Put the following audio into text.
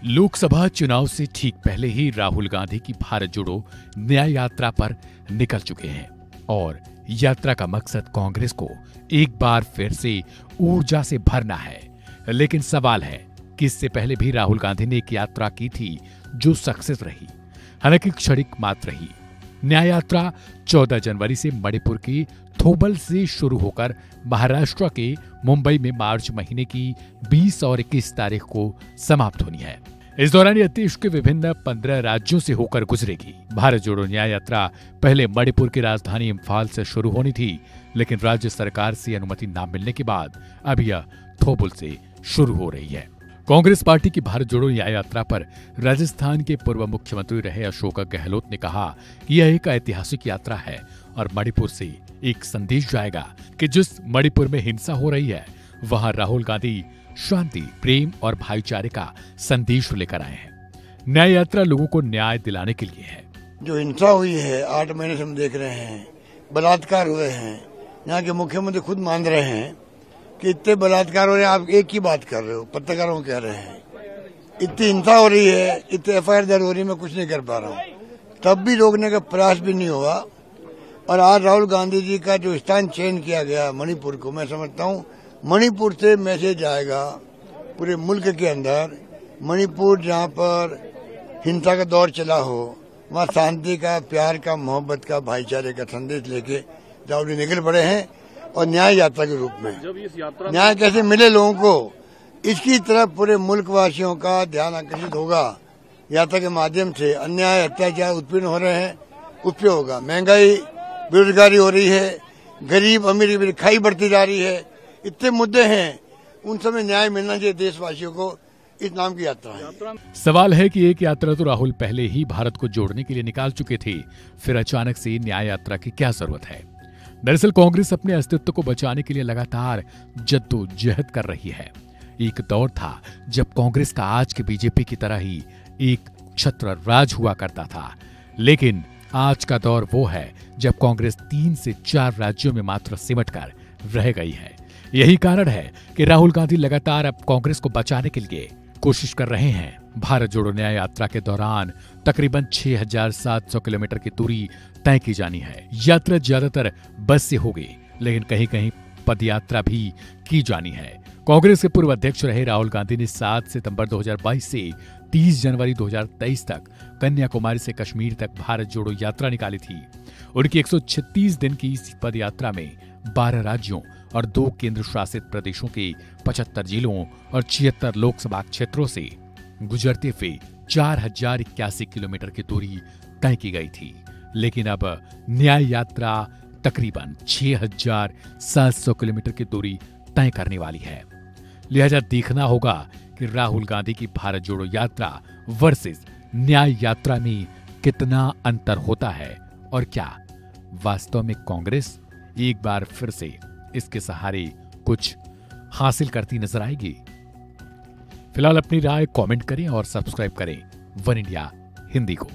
लोकसभा चुनाव से ठीक पहले ही राहुल गांधी की भारत जोड़ो न्याय यात्रा पर निकल चुके हैं और यात्रा का मकसद कांग्रेस को एक बार फिर से ऊर्जा से भरना है। लेकिन सवाल है कि इससे पहले भी राहुल गांधी ने एक यात्रा की थी जो सक्सेस रही, हालांकि क्षणिक मात्र रही। न्याय यात्रा 14 जनवरी से मणिपुर की थोबल से शुरू होकर महाराष्ट्र के मुंबई में मार्च महीने की 20 और 21 तारीख को समाप्त होनी है। इस दौरान यह देश के विभिन्न 15 राज्यों से होकर गुजरेगी। भारत जोड़ो न्याय यात्रा पहले मणिपुर की राजधानी इम्फाल से शुरू होनी थी, लेकिन राज्य सरकार से अनुमति न मिलने के बाद अब यह थोबल से शुरू हो रही है। कांग्रेस पार्टी की भारत जोड़ो न्याय यात्रा पर राजस्थान के पूर्व मुख्यमंत्री रहे अशोक गहलोत ने कहा कि यह एक ऐतिहासिक यात्रा है और मणिपुर से एक संदेश जाएगा कि जिस मणिपुर में हिंसा हो रही है वहां राहुल गांधी शांति, प्रेम और भाईचारे का संदेश लेकर आए हैं। न्याय यात्रा लोगों को न्याय दिलाने के लिए है। जो हिंसा हुई है 8 महीने से हम देख रहे हैं, बलात्कार हुए हैं, यहाँ के मुख्यमंत्री खुद मान रहे हैं कि इतने बलात्कार हो रहे हैं। आप एक ही बात कर रहे हो, पत्रकारों को कह रहे हैं इतनी हिंसा हो रही है, इतने FIR दर्ज हो रही है, मैं कुछ नहीं कर पा रहा हूँ, तब भी रोकने का प्रयास भी नहीं हुआ। और आज राहुल गांधी जी का जो स्थान चयन किया गया मणिपुर को, मैं समझता हूँ मणिपुर से मैसेज आएगा पूरे मुल्क के अंदर। मणिपुर जहाँ पर हिंसा का दौर चला हो वहाँ शांति का, प्यार का, मोहब्बत का, भाईचारे का संदेश लेके राहुल जी निकल पड़े हैं और न्याय यात्रा के रूप में। जब इस यात्रा न्याय कैसे मिले लोगों को, इसकी तरफ पूरे मुल्क वासियों का ध्यान आकर्षित होगा। यात्रा के माध्यम से अन्याय, अत्याचार, उत्पीड़न हो रहे हैं उस पर होगा। महंगाई, बेरोजगारी हो रही है, गरीब अमीर की खाई बढ़ती जा रही है, इतने मुद्दे हैं, उन सब में न्याय मिलना चाहिए देशवासियों को। इस नाम की यात्रा है। सवाल है कि एक यात्रा तो राहुल पहले ही भारत को जोड़ने के लिए निकाल चुके थे, फिर अचानक से न्याय यात्रा की क्या जरूरत है? दरअसल कांग्रेस अपने अस्तित्व को बचाने के लिए लगातार जद्दोजहद कर रही है। एक दौर था जब कांग्रेस का आज के बीजेपी की तरह ही एक छत्र राज हुआ करता था, लेकिन आज का दौर वो है जब कांग्रेस 3 से 4 राज्यों में मात्र सिमट कर रह गई है। यही कारण है कि राहुल गांधी लगातार अब कांग्रेस को बचाने के लिए कोशिश कर रहे हैं। भारत जोड़ो न्याय यात्रा के दौरान तकरीबन 6700 किलोमीटर की दूरी तय की जानी है। यात्रा ज्यादातर बस से होगी, लेकिन कहीं कहीं पदयात्रा भी की जानी है। कांग्रेस के पूर्व अध्यक्ष रहे राहुल गांधी ने 7 सितंबर 2022 से 30 जनवरी 2023 तक कन्याकुमारी से कश्मीर तक भारत जोड़ो यात्रा निकाली थी। उनकी 136 दिन की इस पद यात्रा में 12 राज्यों और 2 केंद्र शासित प्रदेशों के 75 जिलों और 76 लोकसभा क्षेत्रों से गुजरते हुए 4081 किलोमीटर की दूरी तय की गई थी। लेकिन अब न्याय यात्रा तकरीबन 6700 किलोमीटर की दूरी तय करने वाली है। लिहाजा देखना होगा कि राहुल गांधी की भारत जोड़ो यात्रा वर्सेस न्याय यात्रा में कितना अंतर होता है और क्या वास्तव में कांग्रेस एक बार फिर से इसके सहारे कुछ हासिल करती नजर आएगी। फिलहाल अपनी राय कमेंट करें और सब्सक्राइब करें वन इंडिया हिंदी को।